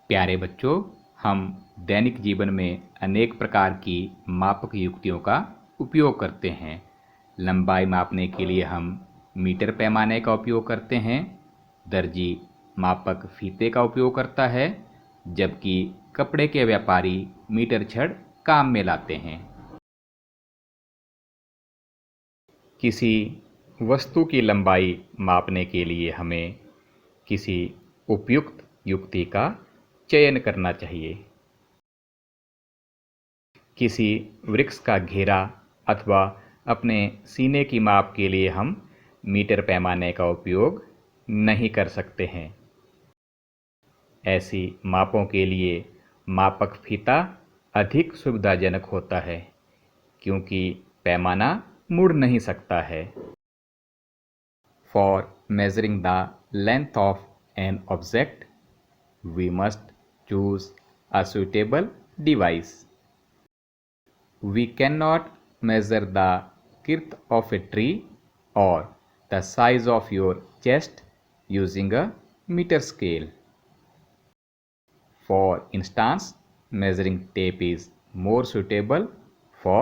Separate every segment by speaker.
Speaker 1: प्यारे बच्चों, हम दैनिक जीवन में अनेक प्रकार की मापक युक्तियों का उपयोग करते हैं। लंबाई मापने के लिए हम मीटर पैमाने का उपयोग करते हैं, दर्जी मापक फीते का उपयोग करता है, जबकि कपड़े के व्यापारी मीटर छड़ काम में लाते हैं। किसी वस्तु की लंबाई मापने के लिए हमें किसी उपयुक्त युक्ति का चयन करना चाहिए। किसी वृक्ष का घेरा अथवा अपने सीने की माप के लिए हम मीटर पैमाने का उपयोग नहीं कर सकते हैं। ऐसी मापों के लिए मापक फीता अधिक सुविधाजनक होता है, क्योंकि पैमाना मुड़ नहीं सकता है। For measuring the length of an object, we must choose a suitable device. We cannot measure the girth of a tree or the size of your chest using a meter scale. For instance, measuring tape is more suitable for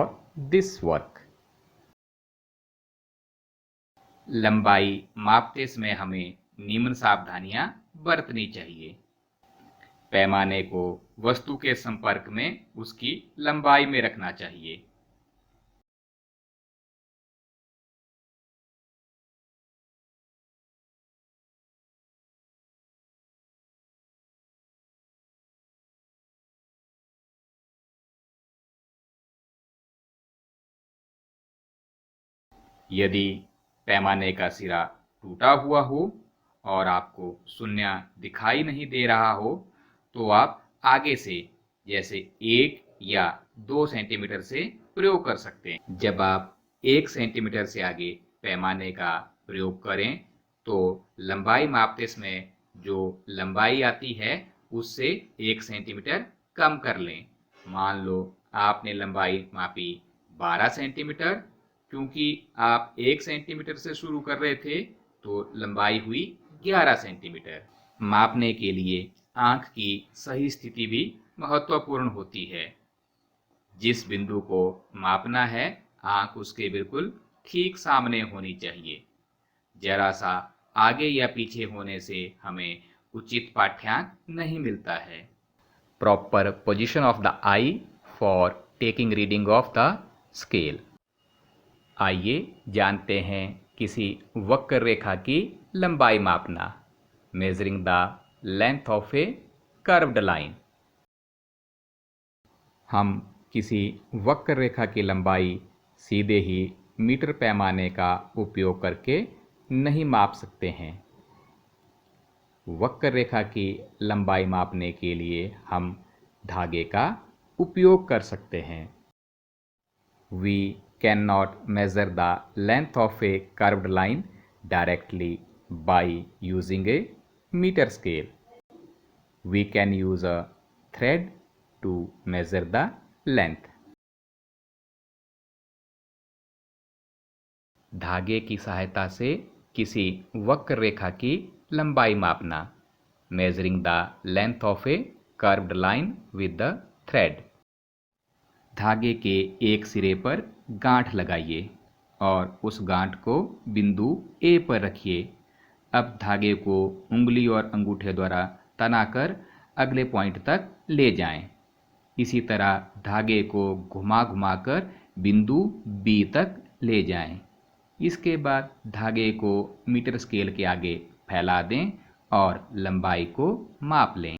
Speaker 1: this work. लंबाई मापते समय हमें निम्न सावधानियां बरतनी चाहिए। पैमाने को वस्तु के संपर्क में उसकी लंबाई में रखना चाहिए। यदि पैमाने का सिरा टूटा हुआ हो और आपको शून्य दिखाई नहीं दे रहा हो, तो आप आगे से जैसे 1 या 2 सेंटीमीटर से प्रयोग कर सकते हैं। जब आप 1 सेंटीमीटर से आगे पैमाने का प्रयोग करें, तो लंबाई मापते समय जो लंबाई आती है उससे 1 सेंटीमीटर कम कर लें। मान लो आपने लंबाई मापी 12 सेंटीमीटर, क्योंकि आप 1 सेंटीमीटर से शुरू कर रहे थे, तो लंबाई हुई 11 सेंटीमीटर। मापने के लिए आंख की सही स्थिति भी महत्वपूर्ण होती है। जिस बिंदु को मापना है, आंख उसके बिल्कुल ठीक सामने होनी चाहिए। जरा सा आगे या पीछे होने से हमें उचित पाठ्यांक नहीं मिलता है। Proper position of the I for taking reading of the scale. आइए जानते हैं किसी वक्र रेखा की लंबाई मापना। Measuring the length of A curved line. हम किसी वक्र रेखा की लंबाई सीधे ही मीटर पैमाने का उपयोग करके नहीं माप सकते हैं। वक्र रेखा की लंबाई मापने के लिए हम धागे का उपयोग कर सकते हैं। We cannot measure the length of a curved line directly by using a meter scale. We can use a thread to measure the length. धागे की सहायता से किसी वक्र रेखा की लंबाई मापना। Measuring the length of a curved line with the thread. धागे के एक सिरे पर गांठ लगाइए और उस गांठ को बिंदु ए पर रखिए। अब धागे को उंगली और अंगूठे द्वारा तनाकर अगले पॉइंट तक ले जाएं। इसी तरह धागे को घुमा घुमाकर बिंदु बी तक ले जाएं। इसके बाद धागे को मीटर स्केल के आगे फैला दें और लंबाई को माप लें।